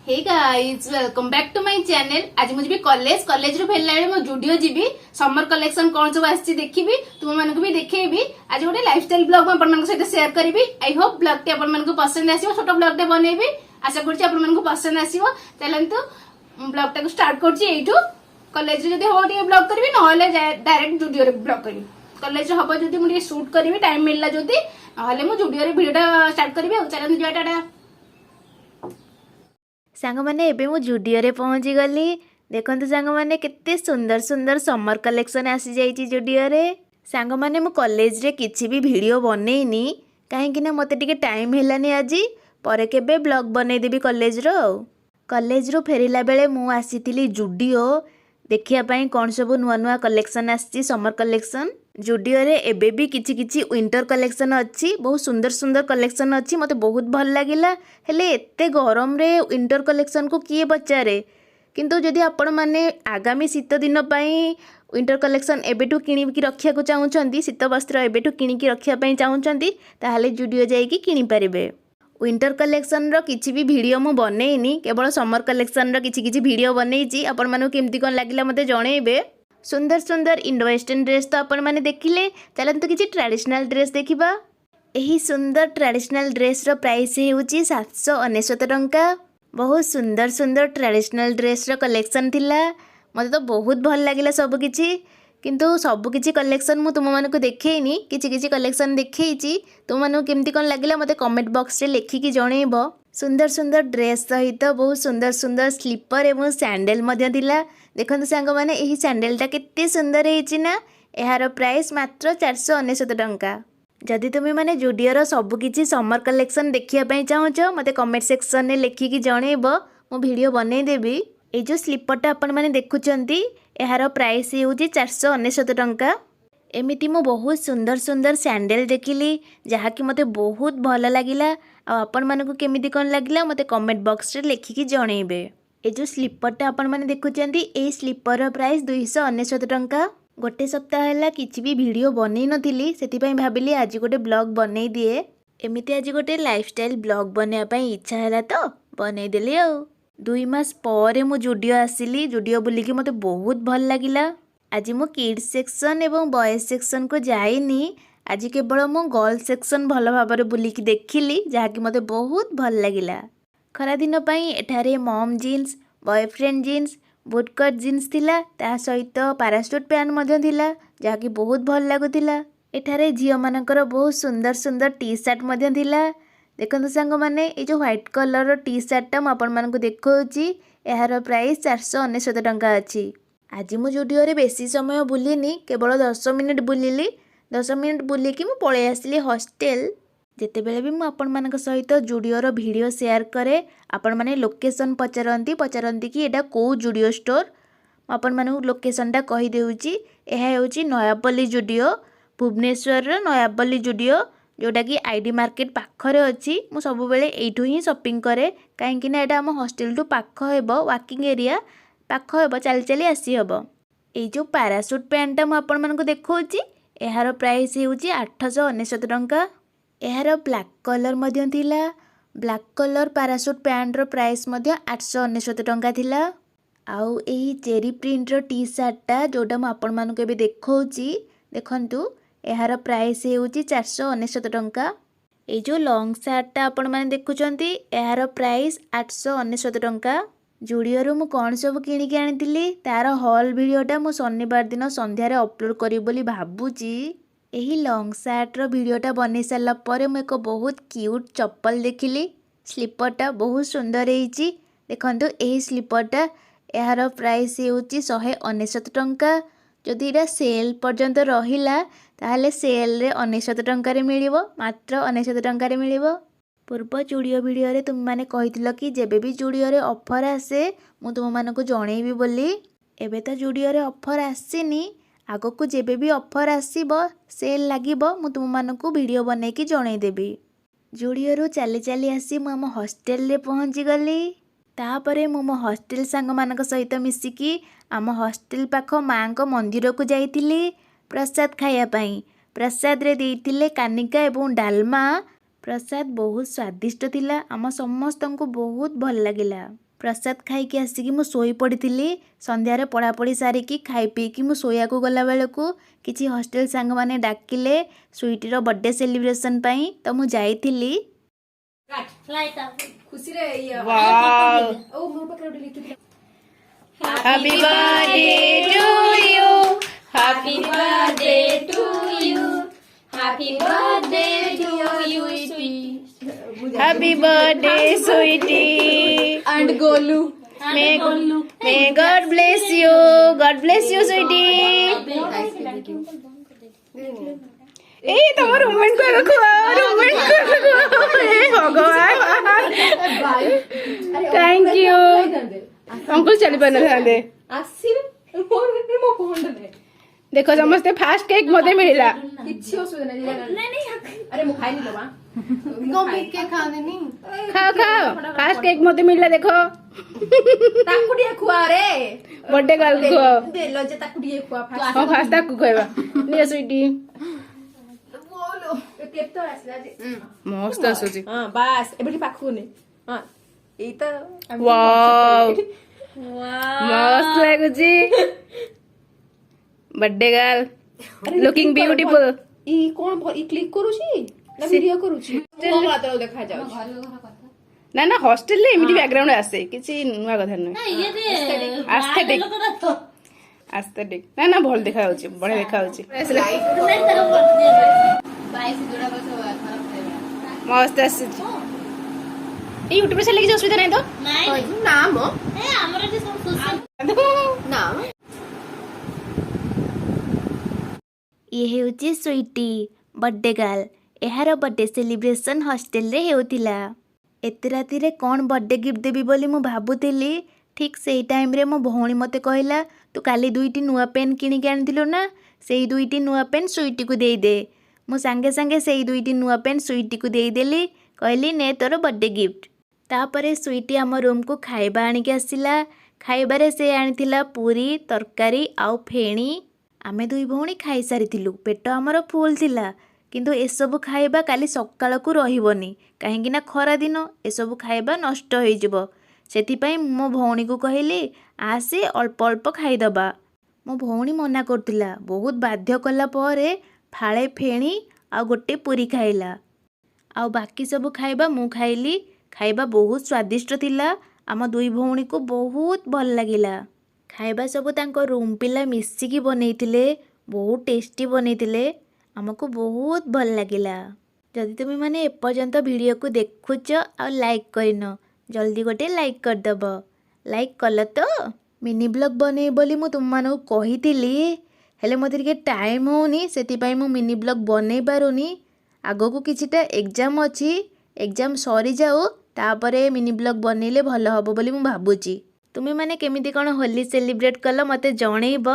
Hey guys welcome back to my channel. आज मुझे भी कॉलेज रू फेरला बेले मो जुडियो जीबी समर कलेक्शन कौन सब आछि देखिबी तुम मानको भी देखेबी। आज गोटे लाइफस्टाइल ब्लॉग में अपन मानको सहित शेयर करबी। आई होप ब्लॉग टे अपन मानको पसंद आसीबो। छोटो ब्लॉग टे बनेबी, आशा करछि अपन मानको पसंद आसीबो। चलंतु ब्लॉग टा को स्टार्ट करछि। एठू कॉलेज रे जदी हो टे ब्लॉग करबी नहले डायरेक्ट जुडियो रे ब्लॉग करबी। कॉलेज रे हबो जदी मुझे शूट करबी टाइम मिलला जदी नहले मो जुडियो रे वीडियो टा स्टार्ट करबी। चलंतु जाटा सांग मैंने एबे मु जुडियो रे पहुंची गली। देखंतु सांग मैंने केते सुंदर सुंदर समर कलेक्शन आसी जाइची जुडियो रे। सांग मैंने मु कॉलेज रे किछि भी वीडियो बनेइनी काहेकि ना मते टिके टाइम हेलानी। आज परे केबे ब्लॉग बनै देबी कॉलेज रो। कॉलेज रो फेरिला बेले मु आसीतिली जुडियो देखिया पई कोन सब नुआ नुआ कलेक्शन आसी समर कलेक्शन। जुडियो रे एबे भी किछि किछि विंटर कलेक्शन अच्छी, बहुत सुंदर सुंदर कलेक्शन अच्छी। मते बहुत भल लागिला। हेले एते गरम रे विंटर कलेक्शन को किए पचारे, किंतु जदि आपण माने आगामी शीत दिन पई विंटर कलेक्शन एबेठू किणिकी रखिया को चाहूछंती, शीत वस्त्र एबेठू किणिकी रखिया पई चाहूछंती, ताहाले जुडियो जाईकी किणी परिबे। विंटर कलेक्शन रो किछि भी वीडियो मु बनेइनी, केवल समर कलेक्शन रो किछि किछि वीडियो बनेइची। आपण मानु केमती कोन लागिला मते जणेबे। सुंदर सुंदर इंडो वेस्टर्न ड्रेस तो आपण माने देखिले, चलंतु किछि ट्रेडिशनल ड्रेस देखिबा। एही सुंदर ट्रेडिशनल ड्रेस रो प्राइस हेउची 799 टंका। बहुत सुंदर सुंदर ट्रेडिशनल ड्रेस रो कलेक्शन थिला। मते तो बहुत भल लागिला सब किछि, किंतु सब किछि कलेक्शन मु तुम मानको देखैनी, किछि किछि कलेक्शन देखैची। तुम मानको केमती कोन लागिला मते कमेंट बॉक्स रे लिखिकी जणेबो। सुंदर सुंदर ड्रेस सहित बहुत सुंदर सुंदर स्लीपर एवं सैंडल मध्य थिला। देखंतु सांग माने एही सैंडल टा केते सुंदर हेछि ना। एहार प्राइस मात्र 499 टंका। जदि तुम माने जुडियो सब किछि समर कलेक्शन देखिया पई चाहूछ मते कमेंट सेक्शन में लिखिकी जणेबो, मो वीडियो बनै देबी। ए जो स्लीपरटा आपण माने देखुचंती एहार प्राइस हेउची 499 टंका। एमिति मो बहुत सुंदर सुंदर सैंडल देखिली जहाँकि मते बहुत भल लागिला। आपण मानकु केमिति कोन लागिला मते कमेंट बॉक्स रे लिखिकी जणेबे। ए जो स्लीपरटा आपण माने देखुचंती ए स्लीपर प्राइस 299 टंका। गोटे सप्ताह है किसी भी वीडियो बनै नथिली, सेति भाविली आज गोटे ब्लॉग बनै दिए। एमिति आज गोटे लाइफस्टाइल ब्लॉग बनैया पई इच्छा हैला तो बनै देली। 2 मास पर मु जुडियो आसिली। जुडियो बुलिकी मते बहुत भल लागिला। आज मु किड्स सेक्शन एवं बॉयज सेक्शन को जाइनी। आज केवल मु गर्ल्स सेक्शन भल भाबरे बुलिकी देखिली जहाँकि मते बहुत भल लागिला। खरा दिन पई एठारे mom jeans, boyfriend jeans, bootcut jeans थिला, ता सहित पैराशूट पैंट मध्य थिला जहाँकि बहुत भल लागुथिला। एठारे झियो मानकर बहुत सुंदर सुंदर टी शर्ट मध्य थिला। देखंतु सांग माने ए जो white colour rho T shirt टा म आपण मानकु देखौची, एहार प्राइस 499 टंका अछि। आज मु जुडियो रे बेसी समय बुलिनी, केवल 10 मिनिट बुलिली। 10 मिनिट बुलिकी मु पळे आसिली हॉस्टल। जेते बेले भी मु आपण मानक सहित जुडियो रो वीडियो शेयर करे, आपण माने लोकेशन पचारंती कि एटा को जुडियो स्टोर। आपण मानक लोकेशन टा कहि देउची। एहा हेउची नयापल्ली जुडियो, भुवनेश्वर रो नयापल्ली जुडियो, जोटा कि आईडी मार्केट पाखरे अछि। मु सब बेले एठू ही शॉपिंग करे काहेकि ना एटा हम हॉस्टल टू पाख हेबो, वॉकिंग एरिया पाख हेबो, चली चली आसी हेबो। ए जो पैराशूट पैंट मु आपण मानक देखौची, एहार प्राइस हेउची 899 टंका। एहार ब्लैक कलर मध्य थिला। ब्लैक कलर पैराशूट पैंट रो प्राइस मध्य 899 टंका थिला। आउ एही cherry print rho T shirt टा जोटा मु आपण मानक एबे देखौची, देखंतु एहार प्राइस हेउची 499 टंका। ए जो लॉन्ग शर्ट टा आपण माने देखुचंती, एहार प्राइस 899 टंका। जुडियो रो मु कोन सब किणी के आनितिली तार हॉल वीडियोटा मु शनिवार दिन संध्यारे अपलोड करी बोली भाबुची। एही लॉन्ग शर्ट रो वीडियोटा बनै सारला परे मु एक बहुत क्यूट चप्पल देखिली। स्लीपरटा बहुत सुंदर हेइची। देखंतु एही स्लीपरटा एहार प्राइस हेउची 199 टंका। जदि एटा सेल पर्यंत रहिला ताहले सेल रे 99 टंका रे मिलिबो, मात्र 99 टंका रे मिलिबो। पूर्व जुडियो वीडियो रे तुम माने कहितलो कि जेबे भी जुडियो रे ऑफर आसे मु तुम मानको जणेबी बोली। एबे तो जुडियो रे ऑफर आसीनी, आगो को जेबे भी ऑफर आसीबो, सेल लागिबो, मु तुम मानको वीडियो बनै की जणै देबी। जुडियो रो चली चली आसी मु हम हॉस्टल रे पहुंची गली। तापरे मु मो हॉस्टल सांग मानक सहित मिसिकी आम हॉस्टल पाख मांको मंदिर को जाइतिली प्रसाद खाया पई। प्रसाद रे देइतिले कानिका एवं डालमा। प्रसाद बहुत स्वादिष्ट थिला। आम समस्त को बहुत भल लागिला। प्रसाद खाई आसिकी मु शोई पड़ी संध्यारे पढ़ापढ़ी सारिकी खाई पीकी मु शोयाकू गला बेलू किसी हॉस्टल सांग माने डाकिले स्वीटर बर्थडे सेलिब्रेशन पाई तो मु जाइथिली। खुशी रे वाओ ओ मोर पकड़ लिखि happy birthday to you happy birthday to you happy birthday to you happy birthday sweetie and Golu may God bless you sweetie. ए तुम रूममेट को रखो भगवान थैंक यू अंकुल चली पाना था आसी मो फोन रे देखो समस्ते फास्ट केक मते मिला किछि असुविधा नहीं अरे मु खाई लो बा गो केक खा देनी खाओ फास्ट केक मते मिला देखो ताकुडिया खुआ रे बर्थडे गर्ल को दे लो जे ताकुडिया खुआ फास्ट हां फास्ट ताकू कहबा ले स्वीटी बोलो केक तो आसला जे मस्त आसुची हां बस एबठी पाखु ने हां ई तो वाओ मस्त लागुची बर्थडे गर्ल लुकिंग ब्यूटीफुल। ई कोन ई क्लिक करूची ना वीडियो करूची को मात्र देखा जाउ ना ना हॉस्टेल रे एमिति बैकग्राउंड आसे किछि नुवा कथा नै एस्थेटिक ना ना भल देखा होची बढे देखा होची मस्त आसी ए यूट्यूब से लेके असुविधा नै तो नाम ए हमरा जे सब खुशी नाम ये हेउची स्वीटी बर्थडे गर्ल एहार बर्थडे सेलिब्रेशन हॉस्टेल रे हेउतिला। एते राति रे कौन बर्थडे गिफ्ट देबी बोली मु भाबुतिली ठीक सेही टाइम रे मो भौणी मते कहला तू काली दुईटी नुआ पेन किनी के आनिथिलु ना सेही दुईटी नुआ पेन स्वीटी को देई दे। मु संगे संगे सेही दुईटी नुआ पेन स्वीटी को देई देली कहली ने तोर बर्थडे गिफ्ट। तापरे स्वीटी आम रूम को खाइबा आनी के आसिला खाइबारे से आनिथिला पूरी तरकारी आउ फेणी आमे दुई भौणी खाई सारिथिलु पेट आमर फुल थिला किंतु एसबु खाइबा काली सकाळ को रहिबनी काहेकि ना खरा दिन एसबु खाइबा नष्ट होई जिवो सेथिपाई मो भौणी को कहली आसे अल्प अल्प खाइदबा। मो भौणी मना करतिला बहुत बाध्य कला परे फाळे फेणी आ गोटे पूरी खाइला आ बाकी सब खाइबा मु खाइली खाइबा बहुत स्वादिष्ट थिला आम दुई भौणी को बहुत भल लागिला। खाइबा सब तांको रूम पिला मिसिकी बनैतिले बहुत टेस्टी बनैतिले आमको बहुत भल लागिला। जदि तुम माने एपर्यंत वीडियो को देखुच आ लाइक करिन जल्दी गोटे लाइक करदब लाइक कल तो मिनी ब्लॉग बने बोली मु तुम मानू कहितिली हेले मते के टाइम होनी सेतिपाई मु मिनी ब्लॉग बनै पारुनी आगो को किछिटा एग्जाम अछि एग्जाम सरी जाऊ तापरे मिनी ब्लॉग बनैले भल हबो बोली मु भाबुची। तुमे माने केमिति कोन होली सेलिब्रेट कल मते जणैब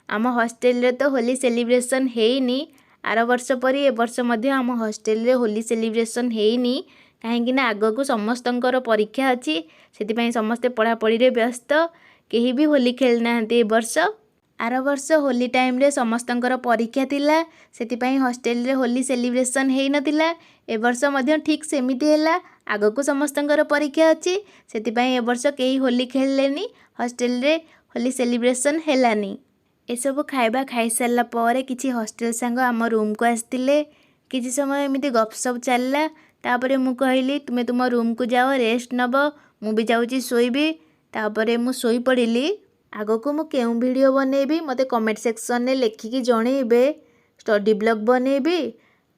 आम हॉस्टेल रे तो होली सेलिब्रेशन हेइनी आर वर्ष परी ए वर्ष मध्य आम हॉस्टेल रे होली सेलिब्रेशन हेइनी काहेकि ना आगो को समस्तंकर परीक्षा अछि सेतिपाई समस्ते पढ़ापढ़ी रे व्यस्त केही भी होली खेल नाहंती ए वर्ष आर वर्ष होली टाइम रे समस्तंकर परीक्षा थिला सेतिपाई हॉस्टेल रे होली सेलिब्रेशन हेइ नथिला ए वर्ष मध्य ठीक सेमिति हैला आगो को समस्तंकर परीक्षा अछि सेतिपाई ए वर्ष केही होली खेललेनी हॉस्टेल रे होली सेलिब्रेशन हेलानी। एसबु खाइबा खाई सारला परे किछि हॉस्टेल सांग आम रूम को आस्तिले किछि समय एमिति गपसप चलला तापरे मु कहली तुमे तुम रूम को जाओ रेस्ट नब मु भी जाउची सोइबी तापरे मु सोई पड़िली। आगो को मु केउ वीडियो बनेबी मते कमेंट सेक्शन ने लेखिकी जणैबे स्टडी ब्लॉग बनेबी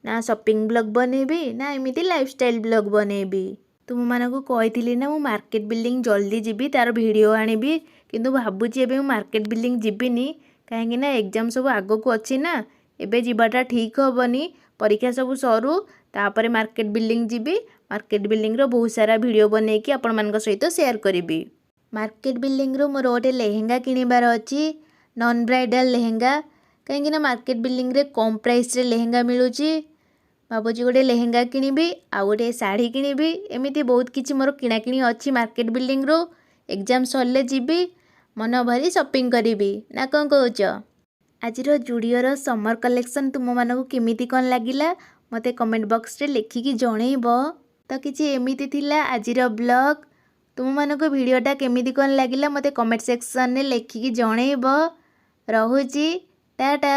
ना शॉपिंग ब्लॉग बनेबी ना एमिति लाइफस्टाइल ब्लॉग बनेबी। तुम मानकु कहिथिली ना मु मार्केट बिल्डिंग जल्दी जिबी तार वीडियो आनिबी किंतु भाबुची एबे मु मार्केट बिल्डिंग जिबिनी काहेकि ना एग्जाम सब आगो को अछि ना एबे जिबाटा ठीक होबनी परीक्षा सब सरू तापरे मार्केट बिल्डिंग जिबी मार्केट बिल्डिंग रो बहुत सारा वीडियो बनेकी आपण मानक सहित शेयर करिबी। मार्केट बिल्डिंग रो मोर गोटे लेहेंगा किनिबार अछि नॉन ब्राइडल लेहेंगा कहीं ना मार्केट बिल्डिंग रे कम प्राइस रे लेहेंगा मिलूची भाबुची गोटे लेहेंगा किनिबी आ गोटे शाढ़ी किनिबी एमिति बहुत किछि मोर किणाकिणी अछि मार्केट बिल्डिंग रो एग्जाम सरले जिबी मन भरी शॉपिंग करिबी ना कौन कहूच। आज जुडियोर समर कलेक्शन तुम मानक केमिति कौन लागिला मते कमेंट बॉक्स रे लिखिकी जणैब तो किछि एमिति थिला आजिर ब्लॉग ତୁମମାନଙ୍କୁ ଭିଡ଼ିଓଟା କେମିତି କ'ଣ ଲାଗିଲା ମୋତେ କମେଣ୍ଟ ସେକ୍ସନରେ ଲେଖିକି ଜଣେଇବ। ରହୁଛି, ଟାଟା।